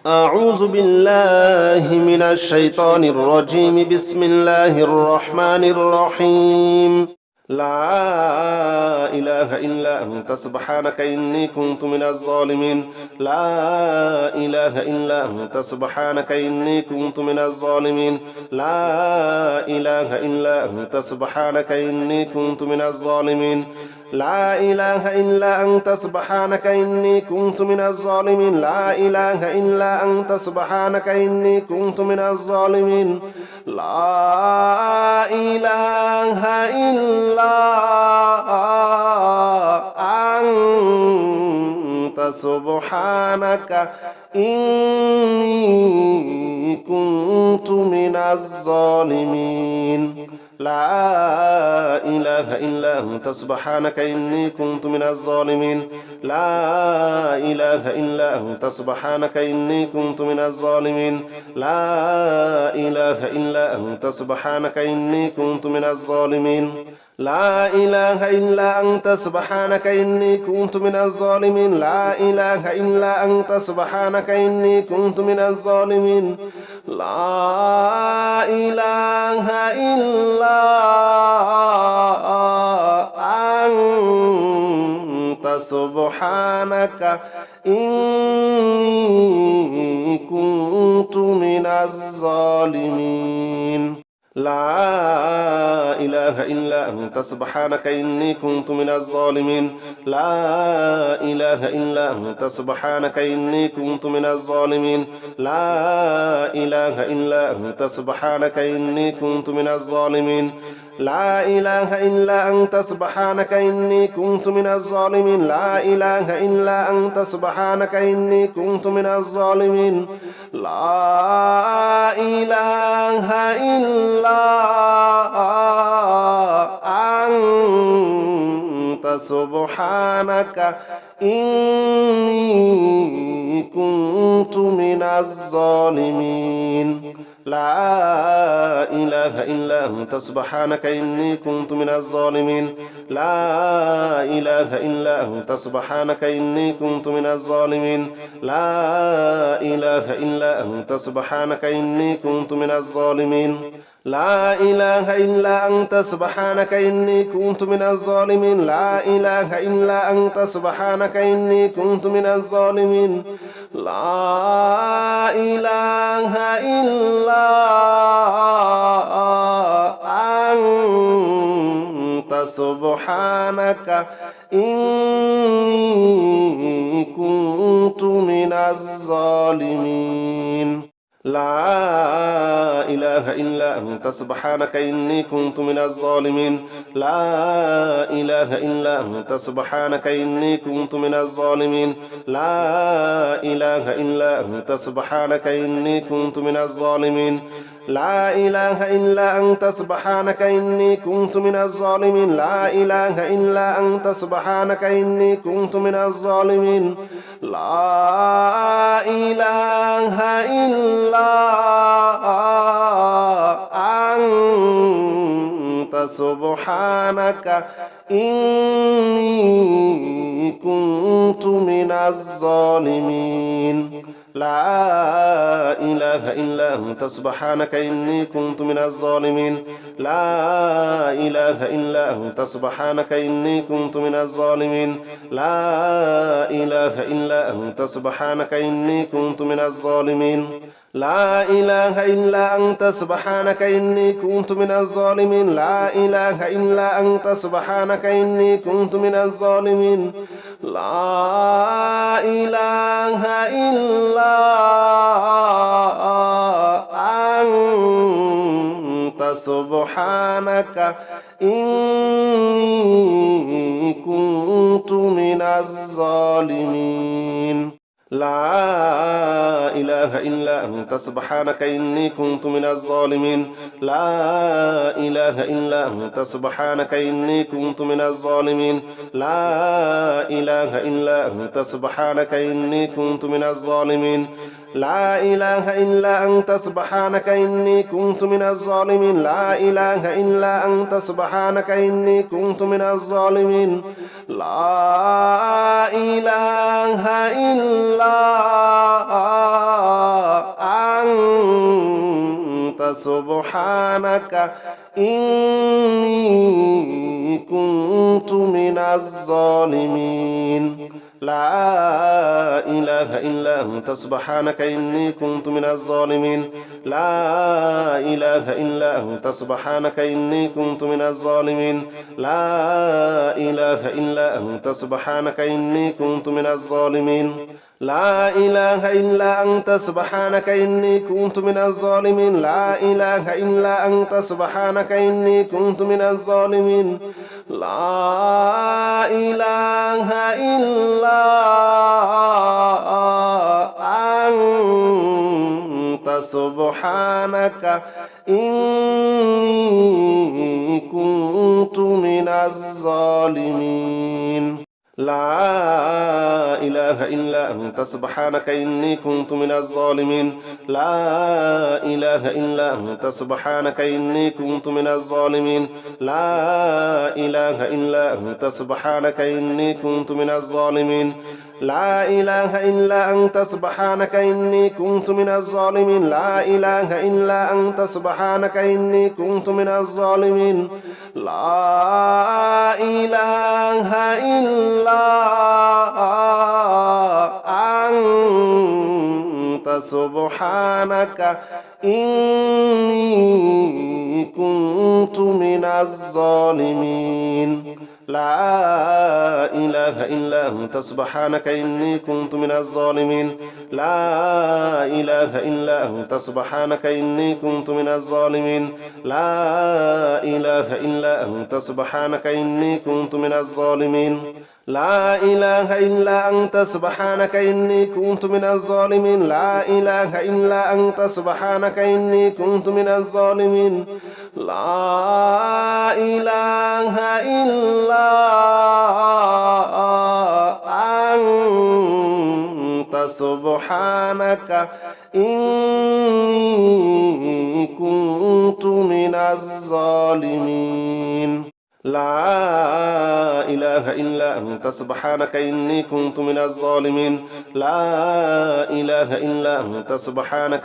أعوذ بالله من الشيطان الرجيم. بسم الله الرحمن الرحيم. لا إله إلا أنت سبحانك إني كنت من الظالمين. لا إله إلا أنت سبحانك إني كنت من الظالمين. لا إله إلا أنت سبحانك إني كنت من الظالمين. لا إله إلا أنت سبحانك إني كنت من الظالمين. لا إله إلا أنت سبحانك إني كنت من الظالمين. لا إله إلا أنت سبحانك إني كنت من الظالمين. لا إله إلا أنت سبحانك إني كنت من الظالمين. لا إله إلا أنت سبحانك إني كنت من الظالمين. لا إله إلا أنت سبحانك إني كنت من الظالمين. لا إله إلا أنت سبحانك إني كنت من الظالمين. لا إله إلا أنت سبحانك إني كنت من الظالمين. لا إله إلا أنت سبحانك إني كنت من الظالمين. لا إله إلا أنت سبحانك إني كنت من الظالمين. لا إله إلا أنت سبحانك إني كنت من الظالمين. لا إله إلا أنت سبحانك إني كنت من الظالمين. لا إله إلا أنت سبحانك إني كنت من الظالمين. لا إله إلا أنت سبحانك إني كنت من الظالمين. لا إله إلا أنت سبحانك إني كنت من الظالمين. لا إله إلا أنت سبحانك إني كنت من الظالمين. لا إله إلا أنت سبحانك إني كنت من الظالمين. لا إله إلا أنت سبحانك إني كنت من الظالمين. لا إله إلا أنت سبحانك إني كنت من الظالمين. لا إله إلا أنت سبحانك إني كنت من الظالمين. لا إله إلا أنت سبحانك إني كنت من الظالمين. لا إله إلا أنت سبحانك إني كنت من الظالمين. لا إله إلا أنت سبحانك إني كنت من الظالمين. لا إله إلا أنت سبحانك إني كنت من الظالمين. لا إله إلا أنت سبحانك إني كنت من الظالمين. لا إله إلا أنت سبحانك إني كنت من الظالمين. لا إله إلا أنت سبحانك إني كنت من الظالمين. لا إله إلا أنت سبحانك إني كنت من الظالمين. لا إله إلا أنت سبحانك إني كنت من الظالمين. لا إله إلا أنت سبحانك إني كنت من الظالمين. لا إله إلا أنت سبحانك إني كنت من الظالمين. لا إله إلا أنت سبحانك إني كنت من الظالمين. لا إله إلا أنت سبحانك إني كنت من الظالمين. لا إله إلا أنت سبحانك إني كنت من الظالمين. لا إله إلا أنت سبحانك إني كنت من الظالمين. لا إله إلا أنت سبحانك إني كنت من الظالمين. لا إله إلا أنت سبحانك إني كنت من الظالمين. لا إله إلا أنت سبحانك إني كنت من الظالمين. لا إله إلا سبحانك إني كنت من الظالمين لا إله إلا أنت سبحانك إني كنت من الظالمين لا إله إلا أنت سبحانك إني كنت من الظالمين لا إله إلا أنت سبحانك إني كنت من الظالمين لا إله إلا أنت سبحانك إني كنت من الظالمين لا إله إلا أنت سبحانك إني كنت من الظالمين لا إله إلا أنت سبحانك إني كنت من الظالمين لا إله إلا أنت سبحانك إني كنت من الظالمين لا إله إلا أنت سبحانك إني كنت من الظالمين لا إله إلا أنت سبحانك إني كنت من الظالمين لا إله إلا أنت سبحانك إني كنت من الظالمين لا إله إلا أنت سبحانك إني كنت من الظالمين لا إله إلا أنت سبحانك إني كنت من الظالمين لا إله إلا أنت سبحانك إني كنت من الظالمين لا إله إلا أنت سبحانك إني كنت من الظالمين لا إله إلا أنت سبحانك إني كنت من الظالمين لا إله إلا أنت سبحانك إني كنت من الظالمين لا إله إلا أنت سبحانك إني كنت من الظالمين لا إله إلا أنت سبحانك إني كنت من الظالمين لا إله إلا أنت سبحانك إني كنت من الظالمين لا إله إلا أنت سبحانك إني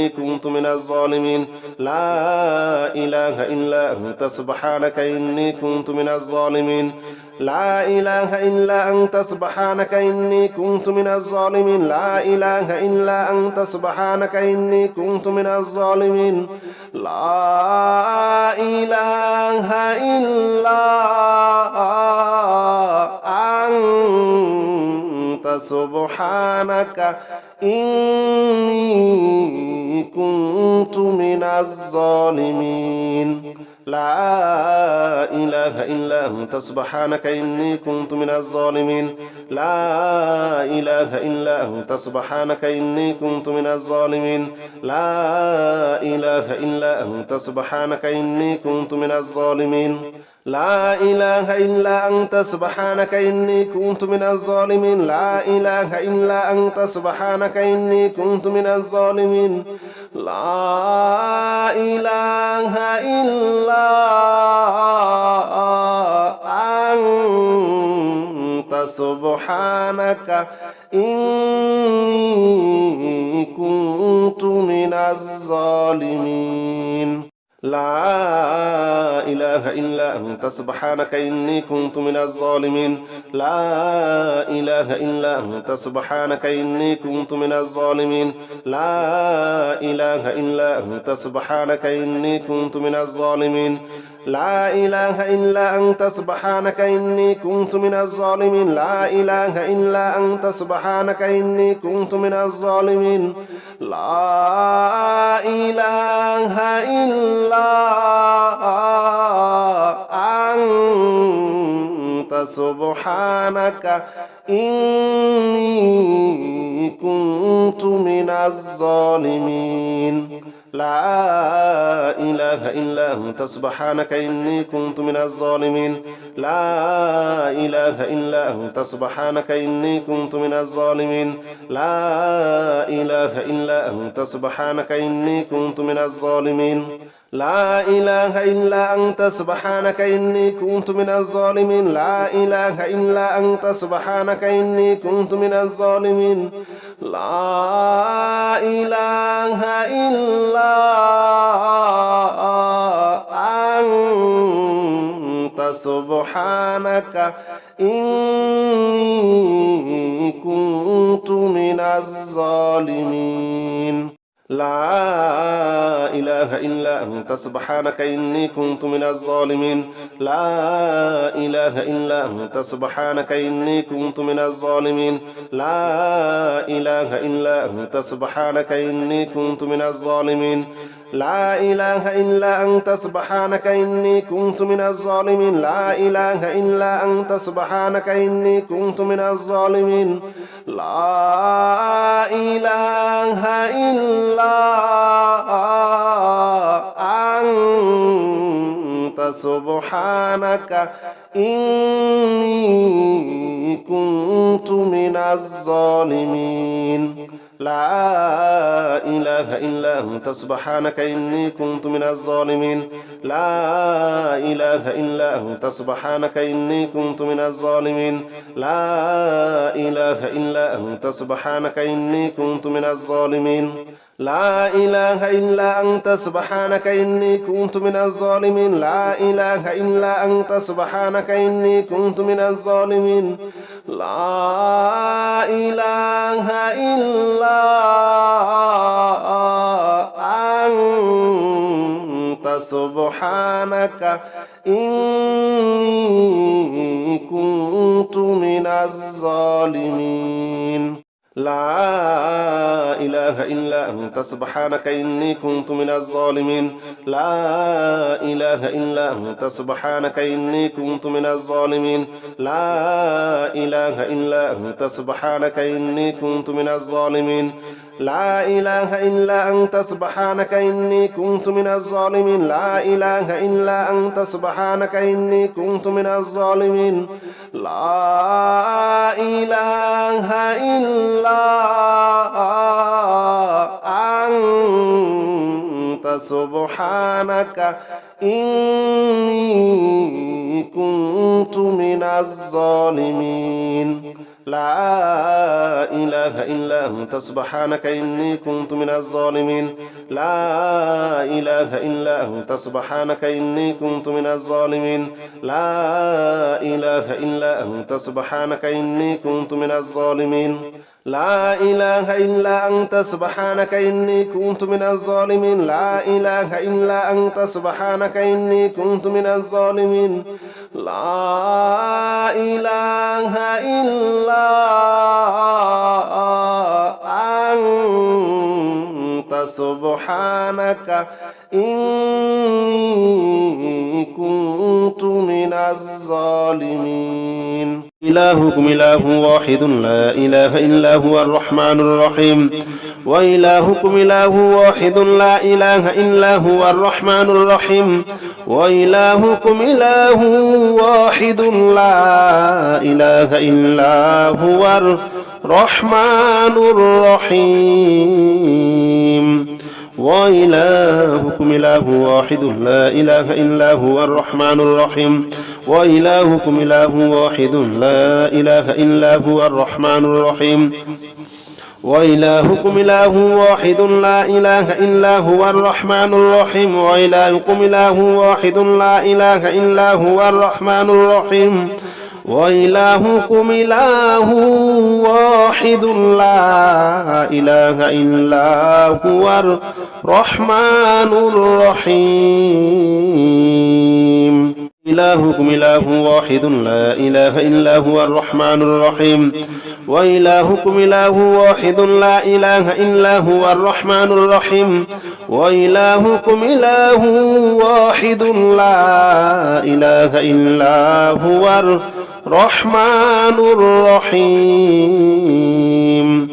كنت من الظالمين لا إله إلا أنت سبحانك إني كنت من الظالمين لا إله إلا أنت سبحانك إني كنت من الظالمين لا إله إلا أنت سبحانك إني كنت من الظالمين لا إله إلا أنت سبحانك إني كنت من الظالمين لا إله إلا أنت سبحانك إني كنت من الظالمين لا إله إلا أنت سبحانك إني كنت من الظالمين لا إله إلا أنت سبحانك إني كنت من الظالمين لا إله إلا أنت سبحانك إني كنت من الظالمين لا إله إلا أنت سبحانك إني كنت من الظالمين لا إله إلا أنت سبحانك إني كنت من الظالمين لا إله إلا أنت سبحانك إني كنت من الظالمين لا إله إلا أنت سبحانك إني كنت من الظالمين لا إله إلا أنت سبحانك إني كنت من الظالمين لا إله إلا أنت سبحانك إني كنت من الظالمين لا إله إلا أنت سبحانك إني كنت من الظالمين لا إله إلا أنت سبحانك إني كنت من الظالمين لا إله إلا أنت سبحانك إني كنت من الظالمين لا إله إلا أنت سبحانك إني كنت من الظالمين لا إله إلا أنت سبحانك إني كنت من الظالمين لا إله إلا أنت سبحانك إني كنت من الظالمين لا إله إلا أنت سبحانك إني كنت من الظالمين لا إله إلا سبحانك إني كنت من الظالمين لا إله إلا أنت سبحانك إني كنت من الظالمين لا إله إلا أنت سبحانك إني كنت من الظالمين لا إله إلا أنت سبحانك إني كنت من الظالمين لا إله إلا أنت سبحانك إني كنت من الظالمين لا إله إلا أنت سبحانك إني كنت من الظالمين لا إله إلا أنت سبحانك إني كنت من الظالمين لا إله إلا أنت سبحانك إني كنت من الظالمين لا إله إلا أنت سبحانك إني كنت من الظالمين لا إله إلا أنت سبحانك إني كنت من الظالمين لا إله إلا أنت سبحانك إني كنت من الظالمين لا إله إلا أنت سبحانك إني كنت من الظالمين لا إله إلا أنت سبحانك إني كنت من الظالمين لا إله إلا أنت سبحانك إني كنت من الظالمين لا إله إلا أنت سبحانك إني كنت من الظالمين لا إله إلا أنت سبحانك إني كنت من الظالمين لا إله إلا أنت سبحانك إني كنت من الظالمين لا إله إلا أنت سبحانك إني كنت من الظالمين لا إله إلا أنت سبحانك إني كنت من الظالمين لا إله إلا أنت سبحانك إني كنت من الظالمين لا إله إلا أنت سبحانك إني كنت من الظالمين لا إله إلا أنت سبحانك إني كنت من الظالمين لا إله إلا أنت سبحانك إني كنت من الظالمين لا إله إلا أنت سبحانك إني كنت من الظالمين لا إله إلا أنت سبحانك إني كنت من الظالمين إلهكم إله واحد لا إله إلا هو الرحمن الرحيم وإلهكم إله واحد لا إله إلا هو الرحمن الرحيم وإلهكم إله واحد لا إله إلا هو الرحمن الرحيم وإلهكم إله واحد لا إله إلا هو الرحمن الرحيم وإلهكم إله واحد لا إله إلا هو الرحمن الرحيم وإلهكم إله واحد لا إله إلا هو الرحمن الرحيم وإلهكم إله واحد لا إله إلا هو الرحمن الرحيم وإلهكم إله واحد لا إله إلا هو الرحمن الرحيم إلهكم إله واحد لا إله إلا هو الرحمن الرحيم وإلهكم إله واحد لا إله إلا هو الرحمن الرحيم وإلهكم إله واحد لا إله إلا هو الرحمن الرحيم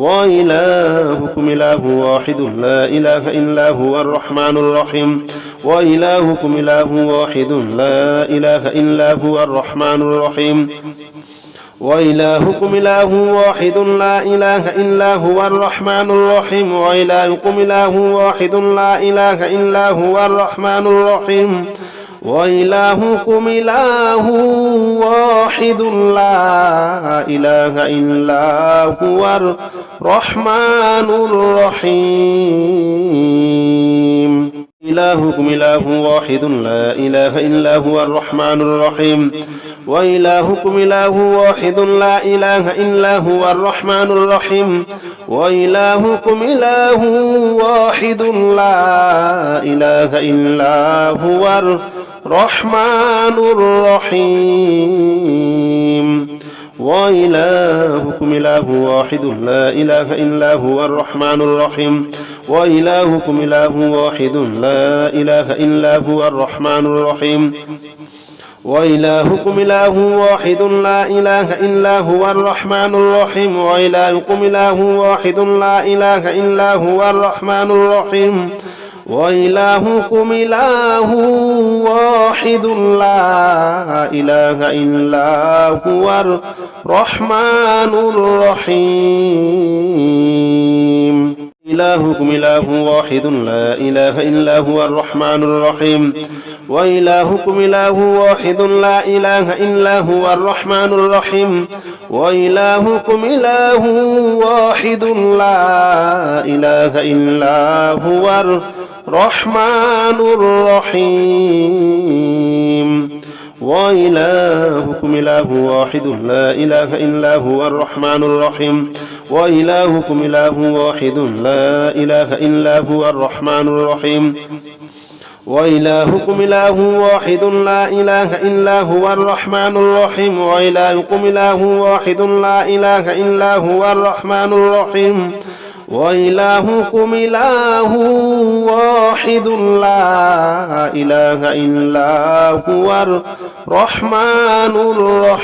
وإلهكم إله واحد لا إله إلا هو الرحمن الرحيم وإلهكم إله واحد لا إله إلا هو الرحمن الرحيم وإلهكم إله واحد لا إله إلا هو الرحمن الرحيم وإلهكم إله واحد لا إله إلا هو الرحمن الرحيم وإلهكم إله واحد لا إله إلا هو الرحمن الرحيم إلهكم وإلهكم إله واحد لا إله إلا هو الرحمن الرحيم وإلهكم إله واحد لا إله إلا هو الرحمن الرحيم وإلهكم إله واحد لا إله إلا هو الرحمن الرحيم وإلهكم إله واحد لا إله إلا هو الرحمن الرحيم وإلهكم إله واحد لا إله إلا هو الرحمن الرحيم وإلهكم إله واحد لا إله إلا هو الرحمن الرحيم وإلهكم إله واحد لا إله إلا هو الرحمن الرحيم وإلهكم إله واحد لا إله إلا هو الرحمن الرحيم إلهكم إله واحد لا إله إلا هو الرحمن الرحيم وإلهكم إله واحد لا إله إلا هو الرحمن الرحيم وإلهكم إله واحد لا إله إلا هو الرحمن الرحيم وإلهكم إله واحد لا إله إلا هو الرحمن الرحيم وإلهكم إله واحد لا إله إلا هو الرحمن الرحيم وإلهكم إله واحد لا إله إلا هو الرحمن الرحيم وإلهكم إله واحد لا إله إلا هو الرحمن الرحيم وإلهكم إله واحد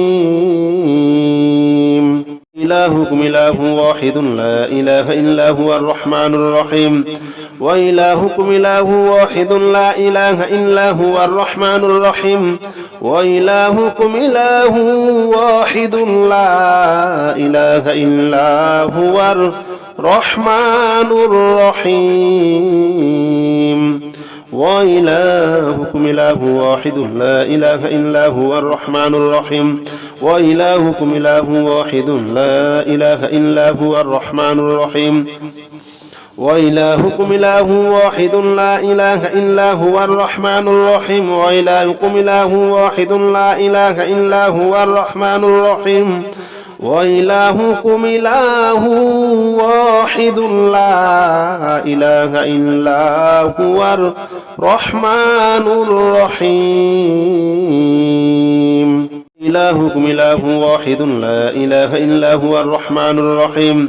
لا إله إلا هو الرحمن الرحيم إلهكم إله واحد لا إله إلا هو الرحمن الرحيم وإلهكم إله واحد لا إله إلا هو الرحمن الرحيم وإلهكم إله واحد لا إله إلا هو الرحمن الرحيم وإلهكم إله واحد لا إله إلا هو الرحمن الرحيم وإلهكم إله واحد لا إله إلا هو الرحمن الرحيم وإلهكم إله واحد لا إله إلا هو الرحمن الرحيم وإلهكم إله واحد لا إله إلا هو الرحمن الرحيم وإلهكم إله واحد لا إله إلا هو الرحمن الرحيم إلهكم إله واحد لا إله إلا هو الرحمن الرحيم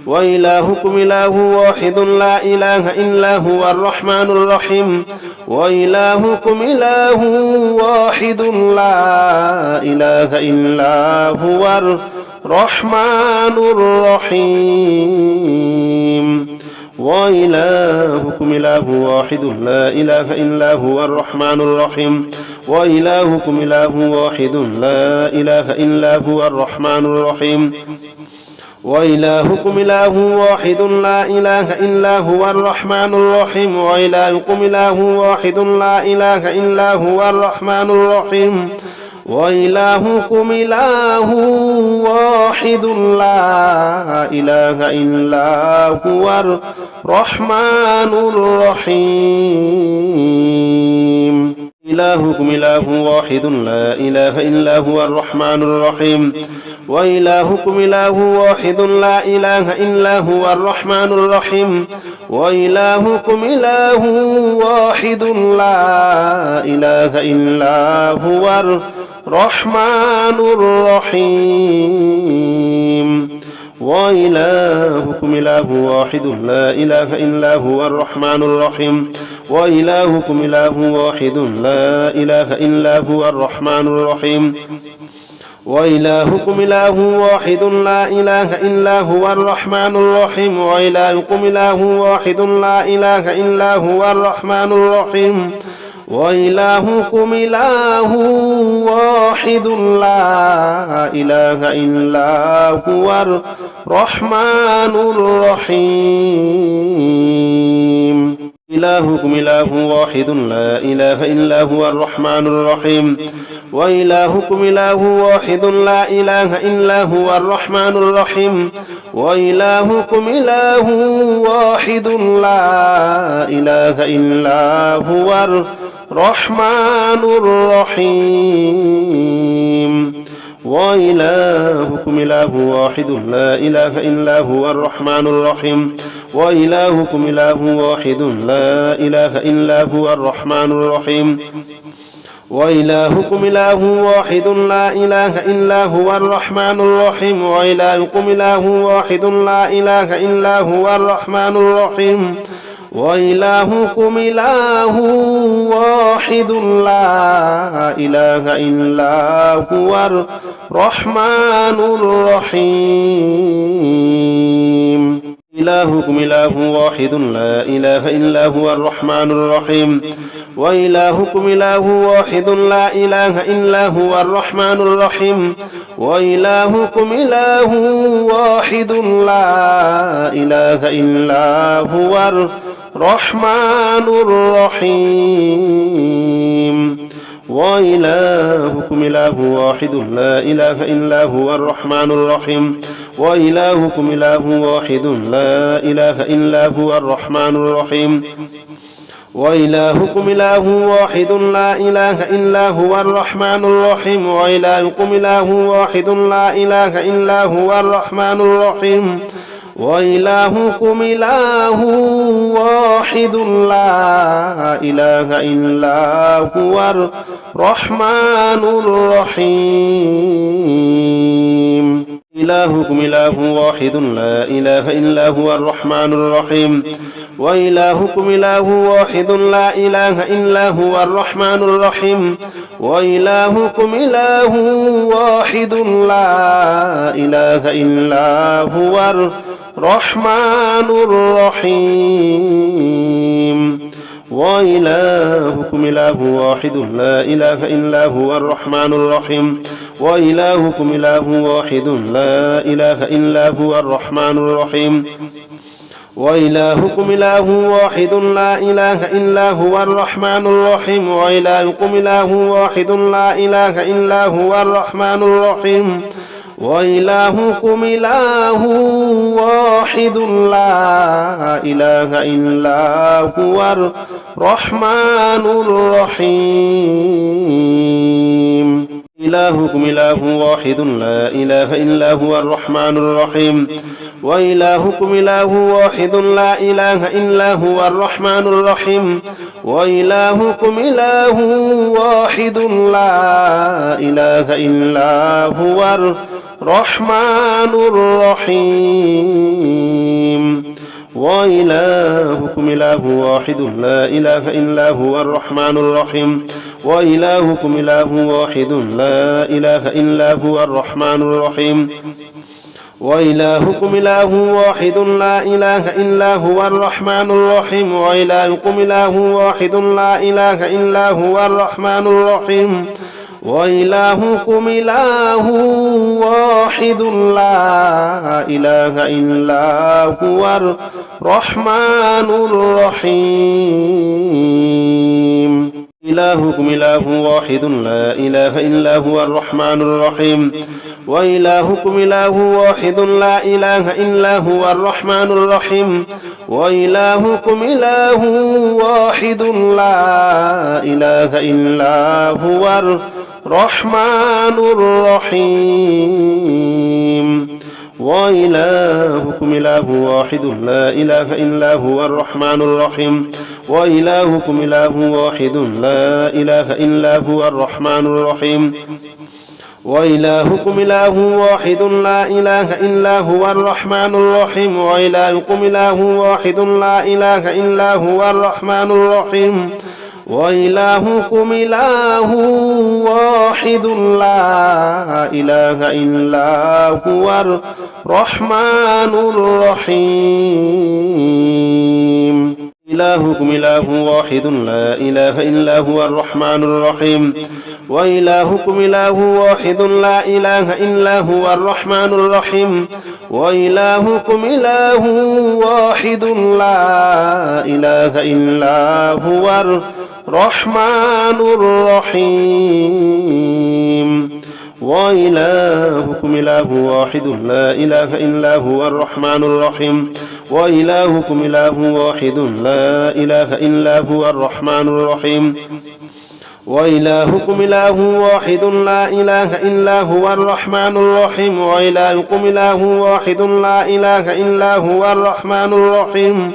وإلهكم إله واحد لا إله إلا هو الرحمن الرحيم وإلهكم إله واحد لا إله إلا هو الرحمن الرحيم وإلهكم إله واحد لا إله إلا هو الرحمن الرحيم وإلهكم إله واحد لا إله إلا هو الرحمن الرحيم وإلهكم إله واحد لا إله إلا هو الرحمن الرحيم وإلهكم إله واحد لا إله إلا هو الرحمن الرحيم وإلهكم إله واحد لا إله إلا هو الرحمن الرحيم إلهكم إله واحد لا إله إلا هو الرحمن الرحيم وإلهكم إله واحد لا إله إلا هو الرحمن الرحيم وإلهكم إله واحد لا إله إلا هو الرحمن الرحيم وإلهكم إله واحد لا إله إلا هو الرحمن الرحيم وإلهكم إله واحد لا إله إلا هو الرحمن الرحيم وإلهكم إله واحد لا إله إلا هو الرحمن الرحيم وإلهكم إله واحد لا إله إلا هو الرحمن الرحيم وإلهكم إله واحد لا إله إلا هو الرحمن الرحيم وإلهكم إله واحد لا إله إلا هو الرحمن الرحيم وإلهكم إله واحد لا إله إلا هو الرحمن الرحيم وإلهكم إله واحد لا إله إلا هو الرحمن الرحيم وإلهكم إله واحد لا إله إلا هو الرحمن الرحيم وإلهكم إله واحد لا إله إلا هو الرحمن الرحيم وإلهكم إله واحد لا إله إلا هو الرحمن الرحيم وإلهكم إله واحد لا إله إلا هو الرحمن الرحيم وإلهكم إله واحد لا إله إلا هو الرحمن الرحيم إلهكم إله واحد لا إله إلا هو الرحمن الرحيم وإلهكم إله واحد لا إله إلا هو الرحمن الرحيم وإلهكم إله واحد لا إله إلا هو الرحمن الرحيم وإلهكم إله واحد لا إله إلا هو الرحمن الرحيم وإلهكم إله واحد لا إله إلا هو الرحمن الرحيم وإلهكم إله واحد لا إله إلا هو الرحمن الرحيم وإلهكم إله واحد لا إله إلا هو الرحمن الرحيم وإلهكم إله واحد لا إله إلا هو الرحمن الرحيم إلهكم إله واحد لا إله إلا هو الرحمن الرحيم وإلهكم إله واحد لا إله إلا هو الرحمن الرحيم وإلهكم إله واحد لا إله إلا هو الرحمن الرحيم وإلهكم إله واحد لا إله إلا هو الرحمن الرحيم وإلهكم إله واحد لا إله إلا هو الرحمن الرحيم وإلهكم إله واحد لا إله إلا هو الرحمن الرحيم وإلهكم إله واحد لا إله إلا هو الرحمن الرحيم وإلهكم إله واحد لا إله إلا هو الرحمن الرحيم إلهكم إله واحد لا إله إلا هو الرحمن الرحيم وإلهكم إله واحد لا إله إلا هو الرحمن الرحيم وإلهكم إله واحد لا إله إلا هو الرحمن الرحيم وإلهكم إله واحد لا إله إلا هو الرحمن الرحيم وإلهكم إله واحد لا إله إلا هو الرحمن الرحيم وإلهكم إله واحد لا إله إلا هو الرحمن الرحيم وإلهكم إله واحد لا إله إلا هو الرحمن الرحيم وإلهكم إله واحد لا إله إلا هو الرحمن الرحيم إلهكم إله واحد لا إله إلا هو الرحمن الرحيم وإلهكم إله واحد لا إله إلا هو الرحمن الرحيم وإلهكم إله واحد لا إله إلا هو الرحمن الرحيم وإلهكم إله واحد لا إله إلا هو الرحمن الرحيم وإلهكم إله واحد لا إله إلا هو الرحمن الرحيم وإلهكم إله واحد لا إله إلا هو الرحمن الرحيم وإلهكم إله واحد لا إله إلا هو الرحمن الرحيم وإلهكم إله واحد لا إله إلا هو الرحمن الرحيم إلهكم إله واحد لا إله إلا هو الرحمن الرحيم وإلهكم إله واحد لا إله إلا هو الرحمن الرحيم وإلهكم إله واحد لا إله إلا هو الرحمن الرحيم وإلهكم إله واحد لا إله إلا هو الرحمن الرحيم وإلهكم إله واحد لا إله إلا هو الرحمن الرحيم وإلهكم إله واحد لا إله إلا هو الرحمن الرحيم وإلهكم إله واحد لا إله إلا هو الرحمن الرحيم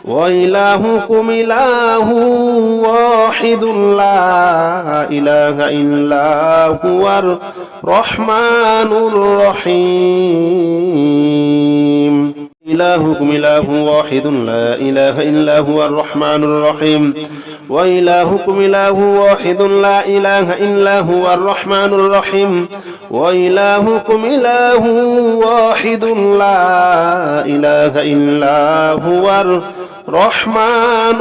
وإلهكم إله واحد لا إله إلا هو الرحمن الرحيم إلهكم إله واحد لا إله إلا هو الرحمن الرحيم وإلهكم إله واحد لا إله إلا هو الرحمن الرحيم وإلهكم إله واحد لا إله إلا هو الرحمن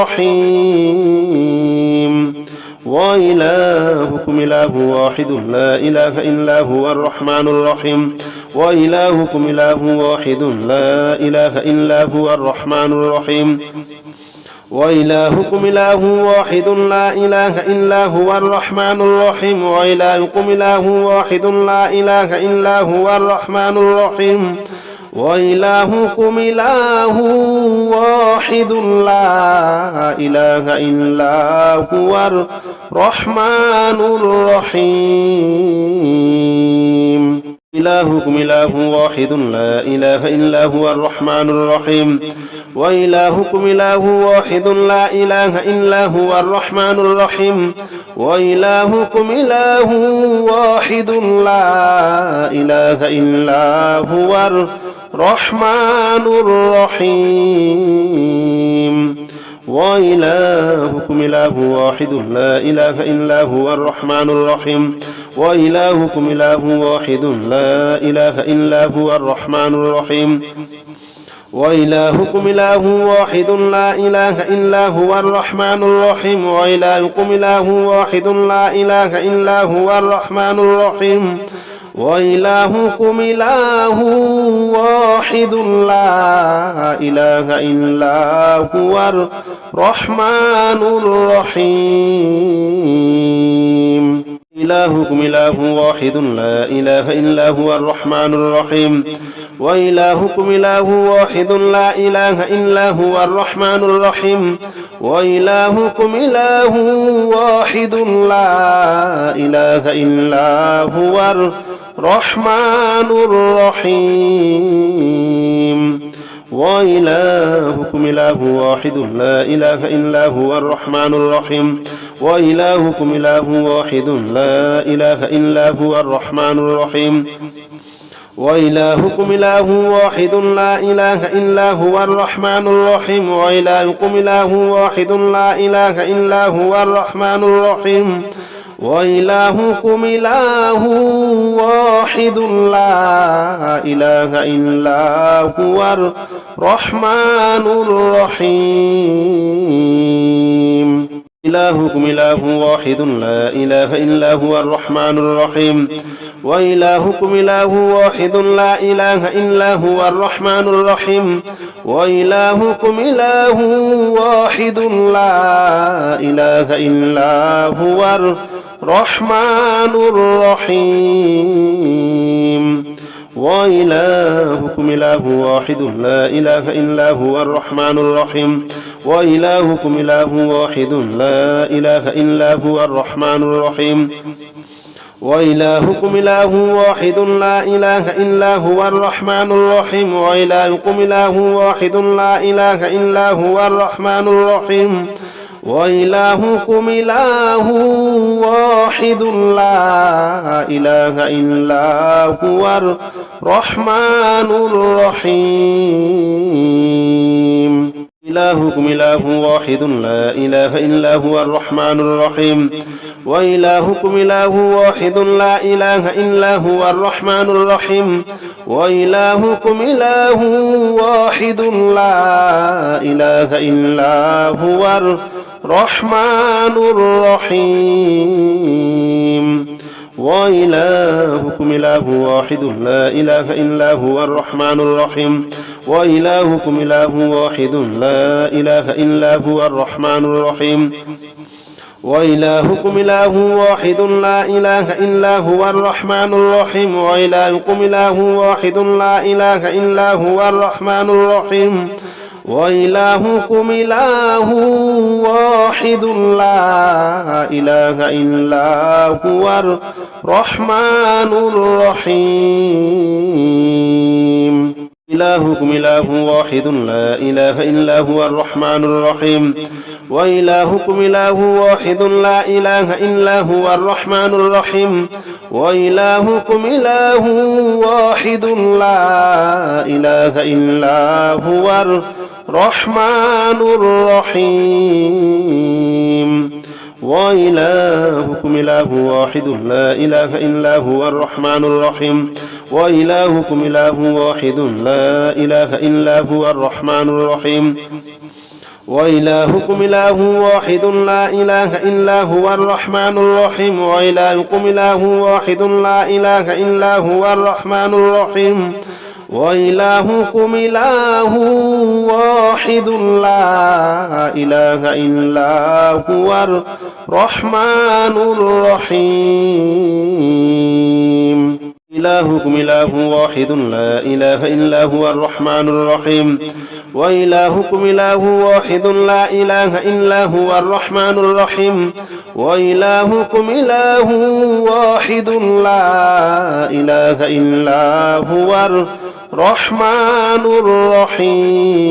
الرحيم وإلهكم إله واحد لا إله إلا هو الرحمن الرحيم وإلهكم إله واحد لا إله إلا هو الرحمن الرحيم وإلهكم إله واحد لا إله إلا هو الرحمن الرحيم وإلهكم إله واحد لا إله إلا هو الرحمن الرحيم وإلهكم إله واحد لا إله إلا هو الرحمن الرحيم إلهكم إله واحد لا إله إلا هو الرحمن الرحيم وإلهكم إله واحد لا إله إلا هو الرحمن الرحيم وإلهكم إله واحد لا إله إلا هو الرحمن الرحيم وإلهكم إله واحد لا إله إلا هو الرحمن الرحيم وإلهكم إله واحد لا إله إلا هو الرحمن الرحيم وإلهكم إله واحد لا إله إلا هو الرحمن الرحيم وإلهكم إله واحد لا إله إلا هو الرحمن الرحيم وإلهكم إله واحد لا إله إلا هو الرحمن الرحيم إلهكم إله واحد لا إله إلا هو الرحمن الرحيم وإلهكم إله واحد لا إله إلا هو الرحمن الرحيم وإلهكم إله واحد لا إله إلا هو الرحمن الرحيم وإلهكم إله واحد لا إله إلا هو الرحمن الرحيم وإلهكم إله واحد لا إله إلا هو الرحمن الرحيم وإلهكم إله واحد لا إله إلا هو الرحمن الرحيم وإلهكم إله واحد لا إله إلا هو الرحمن الرحيم وإلهكم إله واحد لا إله إلا هو الرحمن الرحيم إلهكم إله واحد لا إله إلا هو الرحمن الرحيم وإلهكم إله واحد لا إله إلا هو الرحمن الرحيم وإلهكم إله واحد لا إله إلا هو الرحمن الرحيم وإلهكم إله واحد لا إله إلا هو الرحمن الرحيم وإلهكم إله واحد لا إله إلا هو الرحمن الرحيم وإلهكم إله واحد لا إله إلا هو الرحمن الرحيم وإلهكم إله واحد لا إله إلا هو الرحمن الرحيم وإلهكم إله واحد لا إله إلا هو الرحمن الرحيم إلهكم إله واحد لا إله إلا هو الرحمن الرحيم وإلهكم إله واحد لا إله إلا هو الرحمن الرحيم وإلهكم إله واحد لا إله إلا هو الرحمن الرحيم وإلهكم إله واحد لا إله إلا هو الرحمن الرحيم وإلهكم إله واحد لا إله إلا هو الرحمن الرحيم وإلهكم إله واحد لا إله إلا هو الرحمن الرحيم وإلهكم إله واحد لا إله إلا هو الرحمن الرحيم وإلهكم إله واحد لا إله إلا هو الرحمن الرحيم إلهكم إله واحد لا إله إلا هو الرحمن الرحيم وإلهكم إله واحد لا إله إلا هو الرحمن الرحيم وإلهكم إله واحد لا إله إلا هو الرحمن الرحيم وإلهكم إله واحد لا إله إلا هو الرحمن الرحيم وإلهكم إله واحد لا إله إلا هو الرحمن الرحيم وإلهكم إله واحد لا إله إلا هو الرحمن الرحيم وإلهكم إله واحد لا إله إلا هو الرحمن الرحيم وإلهكم إله واحد لا إله إلا هو الرحمن الرحيم إلهكم إله واحد لا إله إلا هو الرحمن الرحيم وإلهكم إله واحد لا إله إلا هو الرحمن الرحيم وإلهكم إله واحد لا إله إلا هو الرحمن الرحيم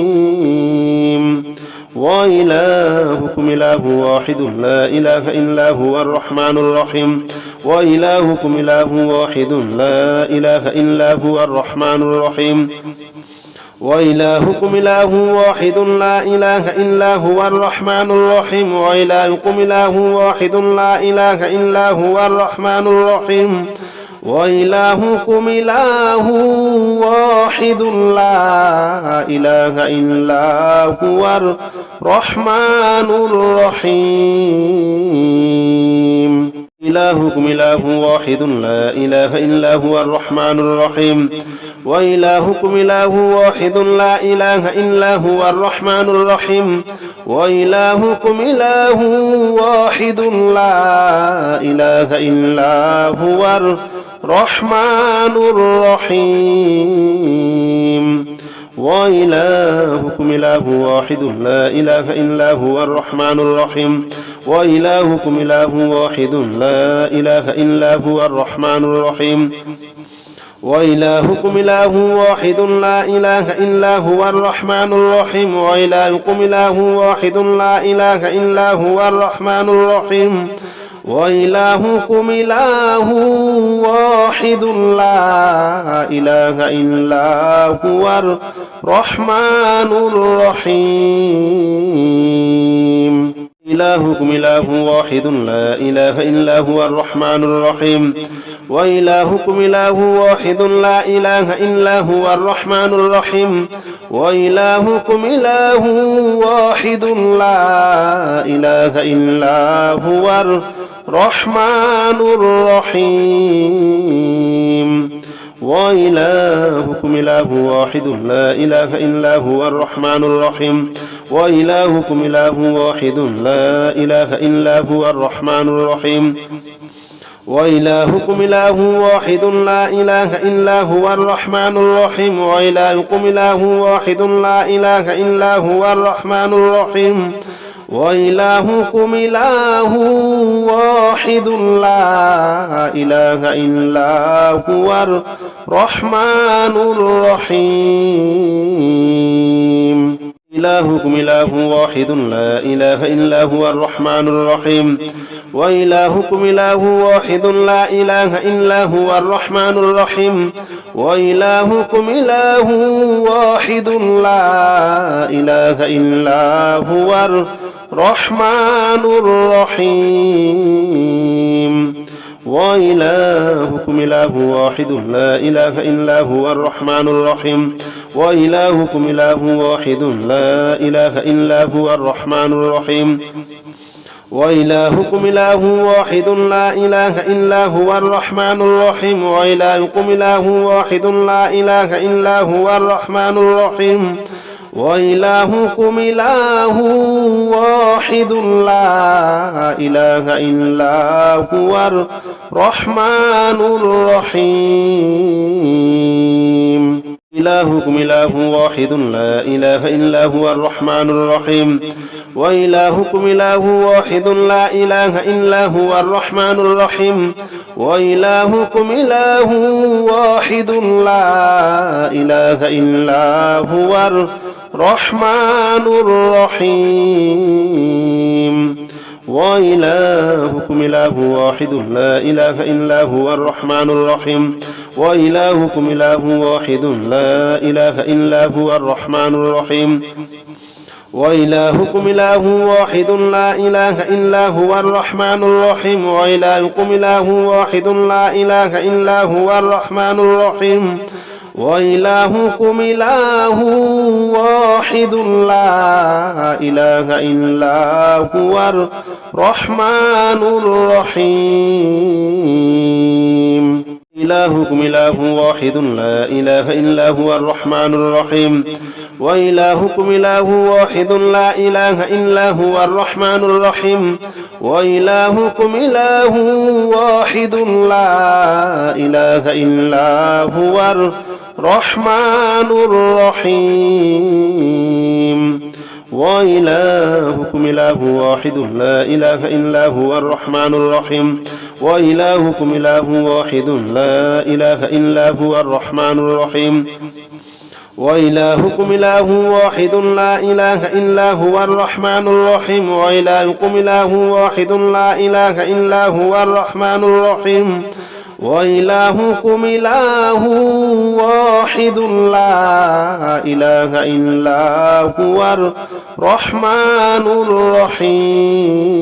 وإلهكم إله واحد لا إله إلا هو الرحمن الرحيم وإلهكم إله واحد لا إله إلا هو الرحمن الرحيم وإلهكم إله واحد لا إله إلا هو الرحمن الرحيم وإلهكم إله واحد لا إله إلا هو الرحمن الرحيم وإلهكم إله واحد لا إله إلا هو الرحمن الرحيم إلهكم إله واحد لا إله إلا هو الرحمن الرحيم وإلهكم إله واحد لا إله إلا هو الرحمن الرحيم وإلهكم إله واحد لا إله إلا هو الرحمن الرحيم وإلهكم إله واحد لا إله إلا هو الرحمن الرحيم وإلهكم إله واحد لا إله إلا هو الرحمن الرحيم وإلهكم إله واحد لا إله إلا هو الرحمن الرحيم وإلهكم إله واحد لا إله إلا هو الرحمن الرحيم وإلهكم إله واحد لا إله إلا هو الرحمن الرحيم إلهكم إله واحد لا إله إلا هو الرحمن الرحيم وإلهكم إله واحد لا إله إلا هو الرحمن الرحيم وإلهكم إله واحد لا إله إلا هو الرحمن الرحيم وإلهكم إله واحد لا إله إلا هو الرحمن الرحيم وإلهكم إله واحد لا إله إلا هو الرحمن الرحيم وإلهكم إله واحد لا إله إلا هو الرحمن الرحيم وإلهكم إله واحد لا إله إلا هو الرحمن الرحيم وإلهكم إله واحد لا إله إلا هو الرحمن الرحيم إلهكم إله واحد لا إله إلا هو الرحمن الرحيم وإلهكم إله واحد لا إله إلا هو الرحمن الرحيم وإلهكم إله واحد لا إله إلا هو الرحمن الرحيم وإلهكم إله واحد لا إله إلا هو الرحمن الرحيم وإلهكم إله واحد لا إله إلا هو الرحمن الرحيم وإلهكم إله واحد لا إله إلا هو الرحمن الرحيم وإلهكم إله واحد لا إله إلا هو الرحمن الرحيم وإلهكم إله واحد لا إله إلا هو الرحمن الرحيم إلهكم إله واحد لا إله إلا هو الرحمن الرحيم وإلهكم إله واحد لا إله إلا هو الرحمن الرحيم وإلهكم إله واحد لا إله إلا هو الرحمن الرحيم وإلهكم إله واحد لا إله إلا هو الرحمن الرحيم وإلهكم إله واحد لا إله إلا هو الرحمن الرحيم وإلهكم إله واحد لا إله إلا هو الرحمن الرحيم وإلهكم إله واحد لا إله إلا هو الرحمن الرحيم وإلهكم إله واحد لا إله إلا هو الرحمن الرحيم إلهكم إله واحد لا إله إلا هو الرحمن الرحيم وإلهكم إله واحد لا إله إلا هو الرحمن الرحيم وإلهكم إله واحد لا إله إلا هو الرحمن الرحيم وإلهكم إله واحد لا إله إلا هو الرحمن الرحيم وإلهكم إله واحد لا إله إلا هو الرحمن الرحيم وإلهكم إله واحد لا إله إلا هو الرحمن الرحيم وإلهكم إله واحد لا إله إلا هو الرحمن الرحيم وإلهكم إله واحد لا إله إلا هو الرحمن الرحيم